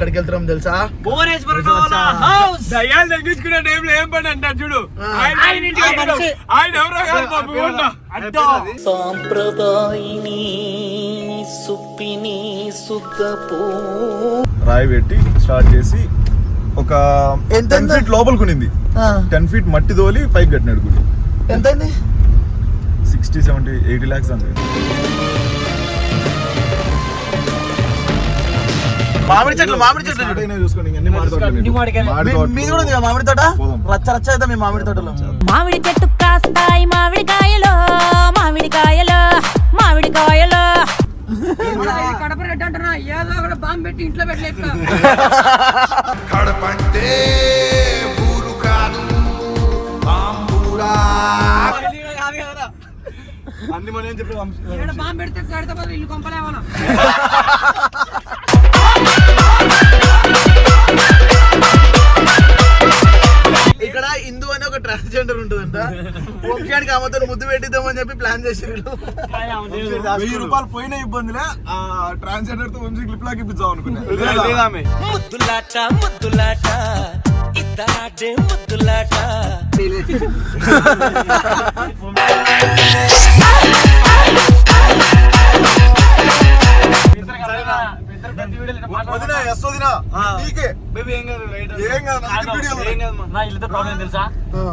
ఎక్కడికి వెళ్తున్నాం తెలుసా? దయ్యాలు తగ్గించుకునే టైంలో ఏం పని అంటారు చూడు. ఆయన ఎవరో సాంప్రదాయిని సుప్పిని సుఖపో రాయి పెట్టి స్టార్ట్ చేసి ఒక 10 feet లోపలికి ఉన్నింది. 10 feet మట్టి తోలి పైకి కట్టినాడు గుడి. ఎంత అయింది? 60, 70, 80 lakhs అంతే. మామిడి చెట్లు చూసుకోండి. మీది కూడా ఉంది మామిడి తోట. రచ్చ రచ్చ అయితే మీ మామిడి తోటలో మామిడి చెట్టు కాస్తాయి మామిడి కాయలు మామిడి కాయలు మామిడి కాయలు. కడప రెడ్డి అంటున్నా ఏదో కూడా బాంబు పెట్టి ఇంట్లో పెట్టలేదు. కడపంటే ఊరు కాదు బాంబూరా. అన్ని మనం ఏం చెప్పి బాంబు పెడితే కడత ఇల్లు కొంపలేమన్నా. ఇక్కడ హిందూ అని ఒక ట్రాన్స్జెండర్ ఉంటుందంట. వంశానికి ఆమెతో ముద్దు పెట్టిద్దామని చెప్పి ప్లాన్ చేసారు. 1000 రూపాయలు పోయిన ఇబ్బందిలే ట్రాన్స్జెండర్ తో వంశీ క్లిప్ లాగా ఇప్పిద్దాం అనుకున్నా. ముద్దులాట ముద్దులాట ఇద్దరాడే ముద్దులాట.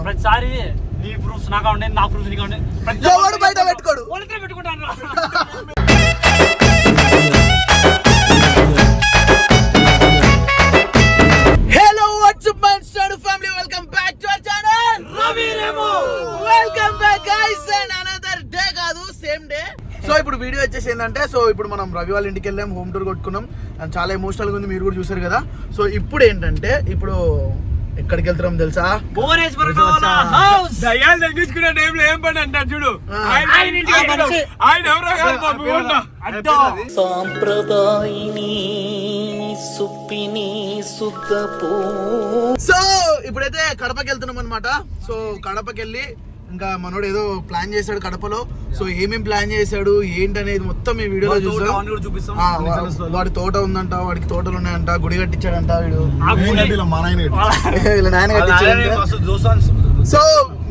ప్రతిసారి నీ ప్రూఫ్స్ నాకు ఉండే నా ప్రూఫ్ నీకు ఉండే బయట పెట్టుకోడు. పెట్టుకుంటాను. Hello WhatsApp my star family, welcome back to our channel Ravi Remo. Welcome back guys and another day కాదు సేమ్ డే. సో ఇప్పుడు వీడియో వచ్చేసి ఏంటంటే, సో ఇప్పుడు మనం రవి వాళ్ళ ఇంటికి వెళ్ళాం, హోమ్ టూర్ కొట్టుకున్నాం అండ్ చాలా ఎమోషనల్గా ఉంది, మీరు కూడా చూసారు కదా. సో ఇప్పుడు ఏంటంటే ఇప్పుడు ఎక్కడికి వెళ్తున్నాం తెలుసా? దయ్యాలు తగ్గించుకునే టైంలో ఏం పని అంటారు చూడు. ఆయన ఎవరో సాంప్రదాయిని సుప్పిని సుఖపో. సో ఇప్పుడైతే కడపకి వెళ్తున్నాం అనమాట. సో కడపకి వెళ్ళి ఇంకా మనోడు ఏదో ప్లాన్ చేశాడు కడపలో. సో ఏమేం ప్లాన్ చేశాడు ఏంటనేది మొత్తం ఈ వీడియోలో చూపిస్తాం. వాడి తోట ఉందంట, వాడికి తోటలు ఉన్నాయంట, గుడి కట్టించాడంట వీడు. వీళ్ళ నాయన కట్టించాడు. సో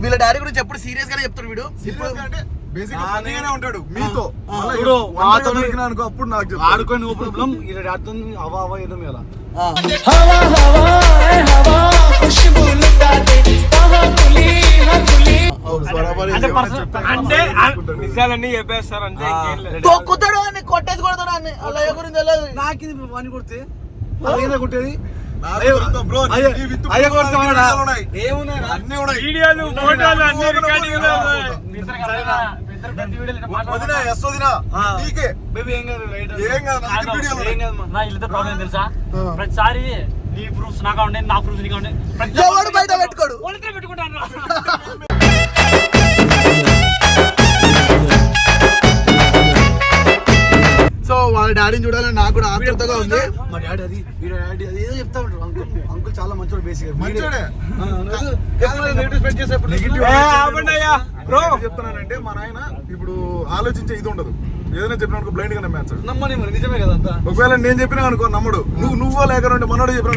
వీళ్ళ డాడీ గురించి ఎప్పుడు సీరియస్ గానే చెప్తాడు వీడు. ఉంటాడు మీతో అప్పుడు నాకు ఆడుకొని నో ప్రాబ్లం. ఇలా డాడీతో అవా ఏదో ఇలా అంటే నిజాలన్నీ చెప్పేస్తారు అంతే. తొక్కుతాడు అని కొట్టేసి కొడతాడు అని అలా గురించి తెలియదు నాకు పని కొడితే కొట్టేది వీడియోలు ఫోటోలు అన్ని తెలుసా? ప్రతిసారి నీ ప్రూఫ్స్ నాకు ఉండే నా ప్రూఫ్ నీకు ఉండే బయట పెట్టుకోడు. పెట్టుకుంటాను. సో వాళ్ళ డాడీని చూడాలని నాకు కూడా ఆతృతగా ఉంది. మా డాడీ అది డాడీ అది ఏదో చెప్తా ఉంటారు. అంకుల్ చాలా మంచోడు. బేసిక్ చెప్తున్నానంటే మా నాయన ఇప్పుడు ఆలోచించే ఇది ఉండదు. ఏదైనా చెప్పిన బ్లైండ్ గా నమ్మేస్తాడు. నమ్మని మరి నిజమే కదా. ఒకవేళ నేను చెప్పినా అనుకో నమ్మడు. నువ్వో లేక మనోడు చెప్పిన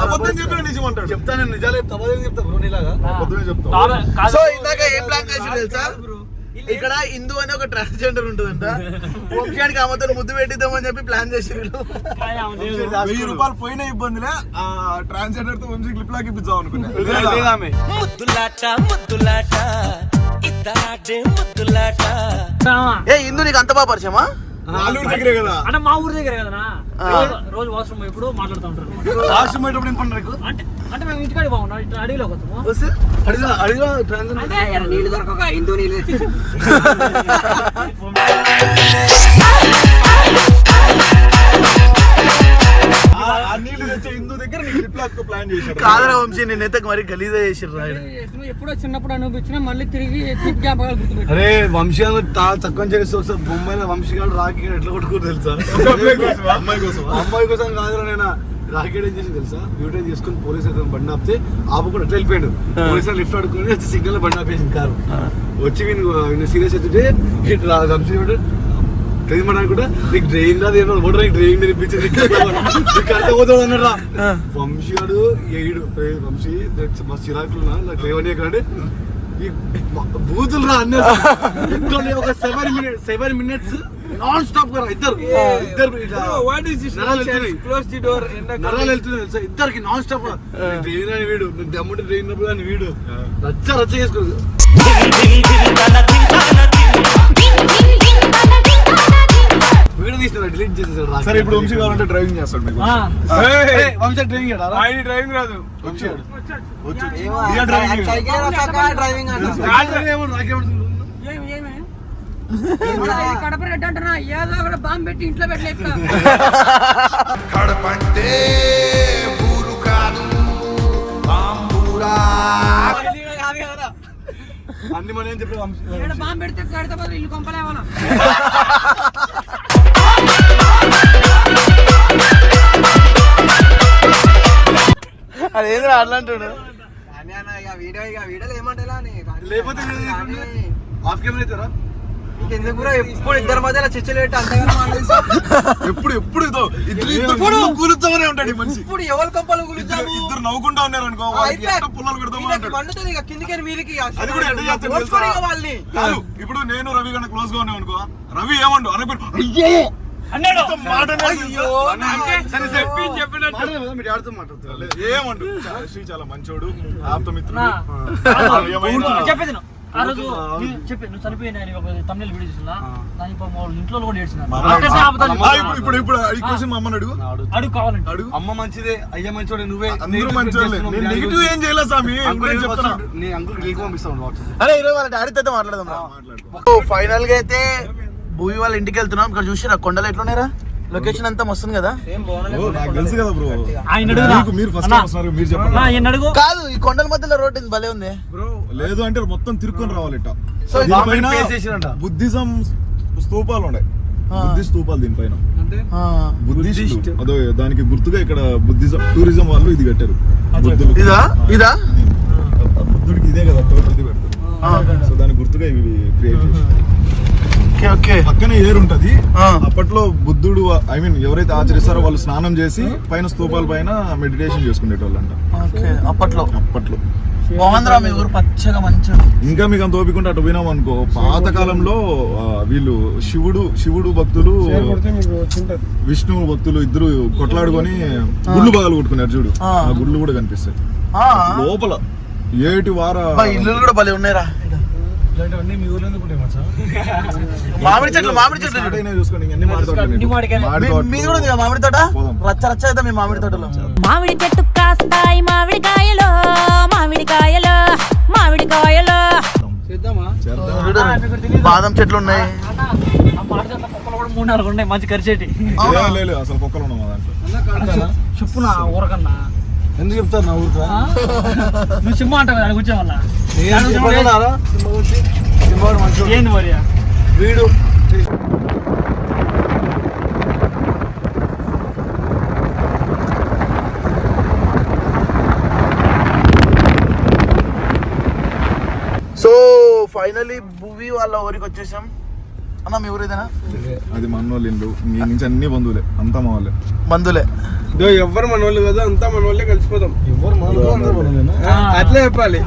అబద్ధం చెప్పిన నిజం అంటాడు. చెప్తాను నిజాలు చెప్తా చెప్తా బ్రో నీలాగా అబద్ధమే చెప్తా. సో ఇందాక ఏం ప్లాన్ చేసి తెలుసా? ఇక్కడ హిందూ అని ఒక ట్రాన్స్జెండర్ ఉంటుందంట. వంశానికి ఆమెతో ముద్దు పెట్టిద్దామని చెప్పి ప్లాన్ చేసారు. 1000 రూపాయలు పోయిన ఇబ్బందిలే ట్రాన్స్జెండర్ తో వంశీ క్లిప్ లాగా ఇప్పిద్దాం అనుకున్నా. ముద్దులాట ముద్దులాట ఇద్దరాడే ముద్దులాట. ఏ హిందూ నీకు అంత బాగా పరిచయమా? దగ్గరే కదా అంటే మా ఊరి దగ్గర కదా. రోజు వాష్రూమ్ ఎప్పుడు మాట్లాడుతూ ఉంటారు. వాష్రూమ్ అయినప్పుడు అంటే మేము ఇంటికాడికి బాగున్నాం. ఇట్లా అడవిలోకి వస్తాము. నీళ్ళు దొరకక హిందూ నీళ్ళు హిందూ దగ్గర ప్లాన్ చేశారు. కాదరా వంశీ, నేనైతే మరి గలీజా చేసిర్రు. ఎప్పుడో చిన్నప్పుడు అనిపించినా మళ్ళీ తిరిగి జ్ఞాపకాలు గుర్తుపెట్టు. అరే వంశీ తక్కువ చేస్తే ఒకసారి బొమ్మాయిలో వంశీ గారు రాఖీ ఎట్లా కొట్టుకోరు తెలుసా? అమ్మాయి కోసం కాదు. నేను రాకెట్ ఏం చేసి తెలుసా? వీడియో తీసుకుని పోలీస్ అయితే బండి ఆపితే ఆపుకుని ఎట్లా వెళ్ళిపోయాడు. పోలీసు లిఫ్ట్ ఆడుకుని వచ్చి సిగ్నల్ బండి ఆపేసింది కారు. వచ్చి వీళ్ళు సీరియస్ అవుతుంటే వంశీ డ్రైవింగ్ చేయడానికి కూడా నీకు డ్రైవింగ్ రాదు ఏమో కూడా నీకు డ్రైవింగ్ నేర్పించింది పోతాడు అన్నారా వంశీ గారు ఏడు వంశీ మా చిరాకులు నాకు డ్రైవర్ ఎక్కడంటే ఈ బూతులు రా అన్నీ ఒక 7 minutes నాన్ స్టాప్ గా ఇద్దరు నరాలు వెళ్తున్నాయి తెలుసా ఇద్దరికి నాన్ స్టాప్ డ్రైవింగ్ అని వీడు దమ్ముంటే డ్రైవింగ్ అని వీడు రచ్చ చేసుకోదు వీడియో తీసిన డిలీట్ చేసేసాడు సరే ఇప్పుడు వంశీ కావాలంటే డ్రైవింగ్ చేస్తాడు మీకు వంశీ డ్రైవింగ్ డ్రైవింగ్ రాదు వంశీ కడప రెడ్డి అంటున్నా ఏదో ఒకటి బాంబు పెట్టి ఇంట్లో పెట్టలేపుతా కడపంటే ఊరు కాదు బాంబూరా అన్ని మనం ఏం చెప్పి ఇక్కడ బాంబు పెడితే కడితే బదులు ఇల్లు కొంపలేమన్నా అదేంద్ర అట్లా అంటున్నాడు లేకపోతే ఆఫ్ కెమెరా అవుతారా ఎప్పుడు ఇద్దరి మధ్యలో చిచ్చులు పెట్టి అంతగా ఎప్పుడు కూలుతామనే ఉంటాడు ఈ మనిషి ఇప్పుడు ఎవరి కంపలు గురించి ఇద్దరు నవ్వుకుంటా ఉన్నారు అనుకో పుల్లలు పెడతామా అంటాడు. పండుతుంది ఇక కిందికి మీరికి అది కూడా ఎట్లా చేస్తాడు తెలుసా? వాళ్ళని కాదు ఇప్పుడు నేను రవి కన్నా క్లోజ్ గా ఉన్నాం అనుకో రవి ఏమండు అనకు అయ్యో మాట మీరు ఆడుతూ మాట్లాడుతున్నారు ఏమండు శ్రీ చాలా మంచోడు ఆప్తమిత్రుడు చెప్పేది ఆ రోజు చెప్పి నువ్వు చనిపోయినా ఒక తమిళ వీడియో చూసినా దాని ఇంట్లో కూడా ఏడ్చినారు ఇప్పుడు ఈ క్వశ్చన్ మా అమ్మని అడుగు అడుగు కావాలంటే అడుగు అమ్మ మంచిదే అయ్య మంచోడే నువ్వే అందరూ మంచోళ్ళే. నేను నెగిటివ్ ఏం చేయలే స్వామి నేను చెప్తున్నా. నీ అంకుల్ లింక్ పంపిస్తాను వాట్సాప్ అరే ఈరోజు వాళ్ళ డాడీతో అయితే మాట్లాడదాం. ఫైనల్ గా అయితే భూమి వాళ్ళ ఇంటికి వెళ్తున్నాం. ఇక్కడ చూసి కొండలు ఎట్లున్నారా లొకేషన్ అంతా వస్తుంది కదా. ఓ, నాకు తెలుసు కదా బ్రో ఆయన అడుగురా. మీరు ఫస్ట్ టైం వస్తున్నారు మీరు చెప్పండి. ఆయన అడుగు. కాదు ఈ కొండల మధ్యలో రోడ్ ఇది భలే ఉంది బ్రో లేదు అంటే మొత్తం తిరుక్కొని రావాలి ఇట్ట. సో దీనిపైన బుద్ధిజం స్తూపాలు ఉన్నాయి. బుద్ధి స్తూపాలు దీనిపైన బుద్ధిస్ట్ అదో దానికి గుర్తుగా ఇక్కడ బుద్ధిజం టూరిజం వాళ్ళు ఇది కట్టారు. బుద్ధులు ఇదా బుద్ధుడికి ఇదే కదా తోటి పెడతారు. సో దానికి గుర్తుగా ఇవి క్రియేట్ చేశారు. పక్కనే ఏరు ఉంటది. అప్పట్లో బుద్ధుడు ఐ మీన్ ఎవరైతే ఆచరిస్తారో వాళ్ళు స్నానం చేసి పైన స్తూపాల పైన మెడిటేషన్ చేసుకునేటోళ్ళంట అప్పట్లో. బాగుందిరా మీ ఊరు పచ్చగా మంచిగా. ఇంకా మీకు అంత ఓపిక ఉంటే అటు పోయినాం అనుకో పాత కాలంలో వీళ్ళు శివుడు భక్తులు విష్ణువు భక్తులు ఇద్దరు కొట్లాడుకొని గుళ్ళు బాగాలు కొట్టుకున్నారు చూడు. ఆ గుళ్ళు కూడా కనిపిస్తాయి లోపల. ఏటి వార ఇల్లు కూడా భలే ఉన్నాయిరా. ఇలాంటివన్నీ మీ ఊర్లో ఎందుకు ఉంటాయి మచ్చా? మామిడి చెట్లు చూసుకోండి. అన్ని మామిడి తోటలు. మీది కూడా ఉంది కదా మామిడి తోట. రచ్చ రచ్చ అయితే మీ మామిడి తోటలో. మామిడి చెట్టు కాస్తాయి మామిడికాయలు మామిడికాయలు మామిడికాయలు. బాదం చెట్లు ఉన్నాయి. కుక్కలు కూడా 3-4 ఉన్నాయి మంచి ఖర్చేటి. లేదు అసలు కుక్కలు ఉన్నాం దాంట్లో. చెప్పునా ఊరకన్నా ఎందుకు చెప్తారు నా ఊరుకా? నువ్వు సింహ అంటావు కదా కూర్చో వల్ల ఏంది మరి వీడు సో ఫైనలీ భూమి వాళ్ళ ఊరికి వచ్చేసాం. అన్న మీ ఊరు ఏదైనా? అది మన వాళ్ళు ఇల్లు. మీ నుంచి అన్ని బంధువులే అంతా మా వాళ్ళే. బంధువులే. ఎవ్వరు మన వాళ్ళు కదా అంతా మన వాళ్ళే కలిసిపోతాం. అట్లే చెప్పాలి.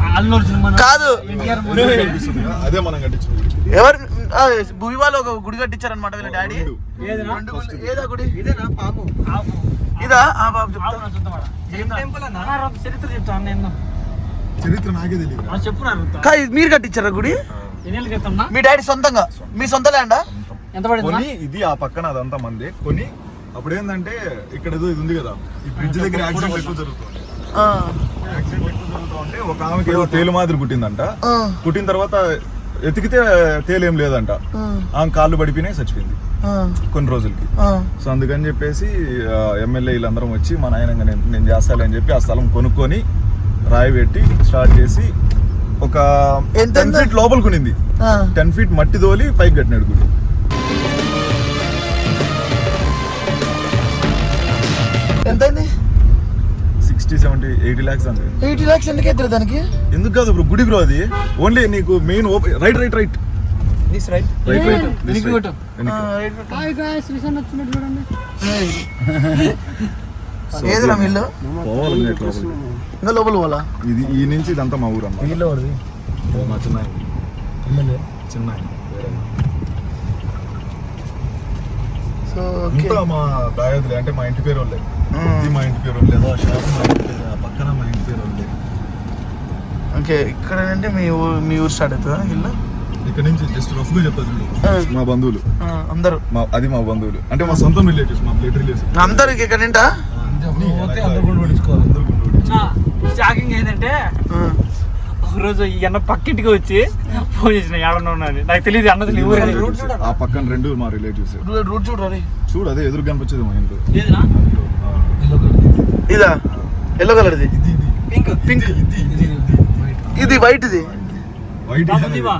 కాదు అదే మనం కట్టించిన ఎవరు భూమి వాళ్ళు ఒక గుడి కట్టించారనమాట వీళ్ళ డాడీ. ఏదా గుడి? ఇదేనా పాము ఇదా? బాబు చెప్తా. చరిత్ర చెప్తాను నేను. చరిత్ర నాకే తెలియదు. చెప్పున్నా మీరు కట్టించారా గుడి? ఎన్నేళ్ళు చెప్తాన్నా మీ డాడీ సొంతంగా మీ సొంత ల్యాండా? ఎంత పడింది? కొని ఇది ఆ పక్కన అదంతా మంది కొని అప్పుడు ఏంటంటే ఇక్కడ ఏదో ఇది ఉంది కదా ఈ బ్రిడ్జ్ దగ్గర యాక్సిడెంట్ ఎక్కువ జరుగుతుంది. యాక్సిడెంట్ ఎక్కువ జరుగుతూ ఉంటే ఒక ఆమెకి ఏదో తేలు మాదిరి కుట్టిందంట. కుట్టిన తర్వాత ఎతికితే తేలేం లేదంట. ఆమె కాళ్ళు పడిపోయినాయి చచ్చిపోయింది కొన్ని రోజులకి. సో అందుకని చెప్పేసి ఎమ్మెల్యే వీళ్ళందరం వచ్చి మా నాయనంగా నేను చేస్తాను అని చెప్పి ఆ స్థలం కొనుక్కొని రాయి పెట్టి స్టార్ట్ చేసి ఒక 10 feet లోపలికి ఉన్నింది. 10 feet మట్టి తోలి పైకి కట్టినాడు గుడి. ఎంతైంది? 60, 70, 80 lakhs అంతే. 80 lakhs ఎందుకు ఎత్తారు దానికి? ఎందుకు కాదు బ్రో గుడి బ్రో అది ఓన్లీ నీకు main right this right right right వెనక్కి కొట్టు. హాయ్ గాయ్స్ శ్రీశాంత్ వచ్చినట్టు చూడండి. ఏదిరా మీ ఇల్లు? పోవాలి ఇట్లా లోపలికి. ఇంకా లోపల పోవాలా? ఇది ఈ నుంచి ఇదంతా మా ఊరు అన్నమాట. వీళ్ళు వాడిది మా చిన్న చిన్న సో అంతా మా దాయాదులే, అంటే మా ఇంటి పేరు వాళ్ళే. ఇది మా ఇంటి పేరు వాళ్ళే, ఆ షాప్ మా ఇంటి పేరు, ఆ పక్కన మా ఇంటి పేరు వాళ్ళే. ఓకే, ఇక్కడ నుండి మీ ఊరు స్టార్ట్ అవుతుందా ఇల్లు? ఇక్కడ నుంచి జస్ట్ రఫ్ గా చెప్తా చూడు. మా బంధువులు అందరూ అది మా బంధువులు, అంటే మా సొంత రిలేటివ్స్, మా బ్లడ్ రిలేటివ్స్. అందరు ఇక్కడ నింటా? షాకింగ్ ఏంటంటే ఒకరోజు ఈ అన్న పక్కింటికి వచ్చి ఫోన్ చేసిన ఏడన్నా ఉన్నాను, నాకు తెలియదు అన్న తెలియదు ఊరే. ఆ పక్కన రెండు మా రిలేటివ్స్. రూట్ చూడరా చూడు అదే ఎదురు కనిపించేది మా ఇంట్లో. ఏదిరా? ఇదా ఎల్లో కలర్ది? Pink pink. ఇది వైట్. ఇది వైట్ బాబు దీవా?